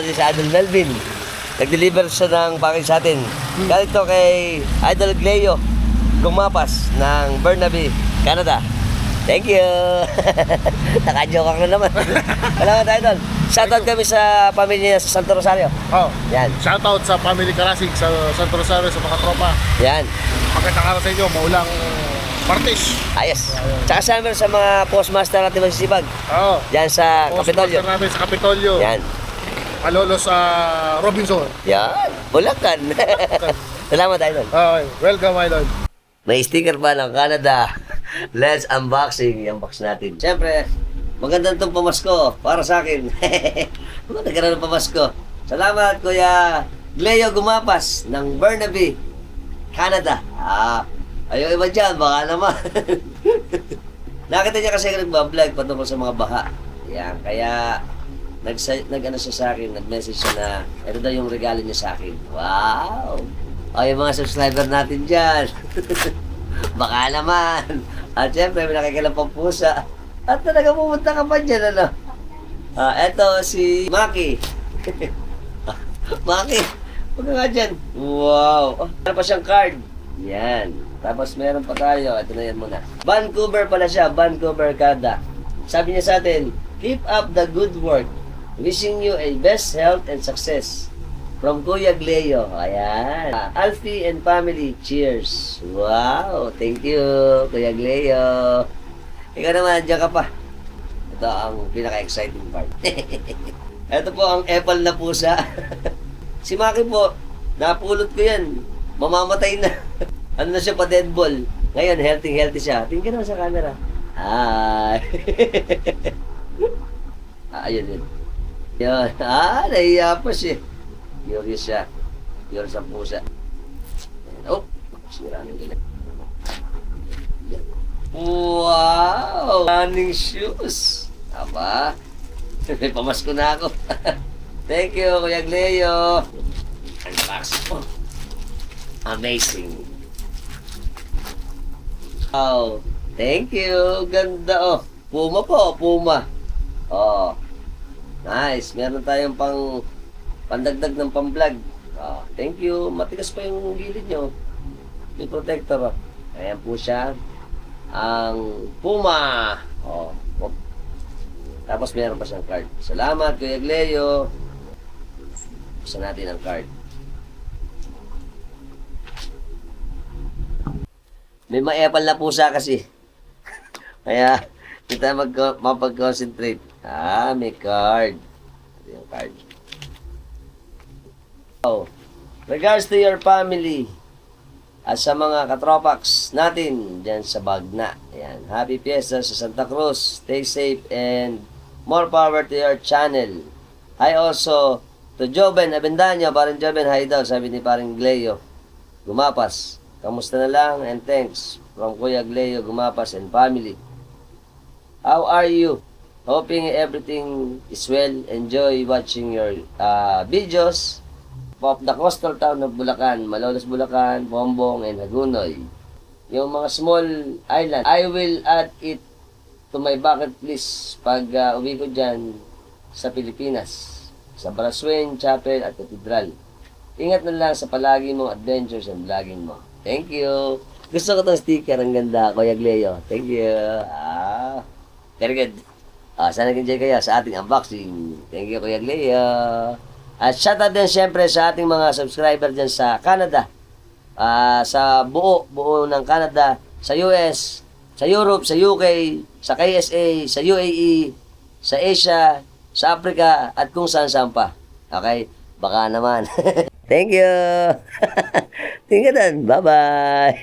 Shoutout din sa Idol Melvin. Nag-deliver siya ng package sa atin. Galing to kay Idol Gleo Gumapas ng Burnaby, Canada. Thank you! Naka-joke ako na naman. Salamat, Idol. Shoutout kami sa pamilya niya sa Santo Rosario. Oh, Yan. shoutout sa family Karasig sa Santo Rosario, sa mga tropa. Yan. Magandang araw sa inyo, maulang Martes. Ayos. Tsaka sa mga postmaster natin masisipag. Oo. Yan sa Kapitolyo. Postmaster namin sa Kapitolyo. Yan. Palolo sa Robinson. Yan. Bulacan. Salamat, Idol. Okay, welcome, Idol. May sticker pa ng Canada. Let's unboxing. I-unbox natin. Siyempre, maganda itong pamasko para sa akin. Nagkaroon ng pamasko. Salamat, Kuya Gleo Gumapas ng Burnaby, Canada. Ayaw iba dyan, baka naman. Nakita niya kasi nagbablog patungkol sa mga baha. Yan, kaya nag-ano siya sa akin, nag-message siya na ito daw yung regalo niya sa akin. Wow! Ay, yung mga subscriber natin dyan. Baka naman. At syempre, may nakikilang pang pusa. At talaga pumunta ka pa dyan, ano? Eto si Maki. Maki, huwag ka nga dyan. Wow! Meron pa siyang card. Yan. Tapos meron pa tayo. Ito na yan muna. Vancouver pala siya. Vancouver, Canada. Sabi niya sa atin, keep up the good work. Wishing you a best health and success. From Kuya Gleo. Ayan. Alfie and family. Cheers. Wow. Thank you, Kuya Gleo. Ikaw naman, dyan ka pa. Ito ang pinaka-exciting part. Ito po ang Apple na pusa. Si Maki po, napulot ko yan. Mamamatay na. Ano na siya pa dead ball. Ngayon, healthy siya. Tingin ka naman sa camera. Hi. Ayun yun. Yun. Nahiya pa siya. Curious siya. Curious ang pusa. Oh, sira na yun. Wow! Running shoes. Aba. May pamasko na ako. Thank you, Kuya Gleo. Unbox. Oh. Amazing. Wow. Thank you. Ganda, oh. Puma po, Puma. Oh. Nice. Meron tayong pandagdag ng pang-vlog. Oh, thank you. Matigas pa yung gilid nyo. Yung protector, oh. Ayan po siya. Ang Puma. Oh. Oh. Tapos meron pa siyang card. Salamat, Kuya Gleo. Buksan natin ang card. May ma-apple na pusa kasi. Kaya, hindi tayo mapag-concentrate. May card. Ito yung card. Oh. Regards to your family. At sa mga katropax natin dyan sa Bagna. Ayan. Happy Fiesta sa Santa Cruz. Stay safe and more power to your channel. Hi also to Joven Abendaño. Paring Joven, hi daw. Sabi ni Paring Gleo Gumapas. Kamusta na lang and thanks from Kuya Gleo Gumapas and family. How are you? Hoping everything is well. Enjoy watching your videos of the coastal town of Bulacan, Malolos, Bulacan, Bombong, and Hagunoy. Yung mga small island, I will add it to my bucket list pag uwi ko dyan sa Pilipinas, sa Barasuen, Chapel, at Cathedral. Ingat na lang sa palagi mong adventures and vlogging mo. Thank you. Gusto ko itong sticker. Ang ganda, Kuya Gleo. Thank you. Very good. Sana nag-enjoy kayo sa ating unboxing. Thank you, Kuya Gleo. At shoutout din siyempre sa ating mga subscriber dyan sa Canada. Sa buo ng Canada, sa US, sa Europe, sa UK, sa KSA, sa UAE, sa Asia, sa Africa, at kung saan pa. Okay? Baka naman. Thank you. Tingnan. Bye-bye.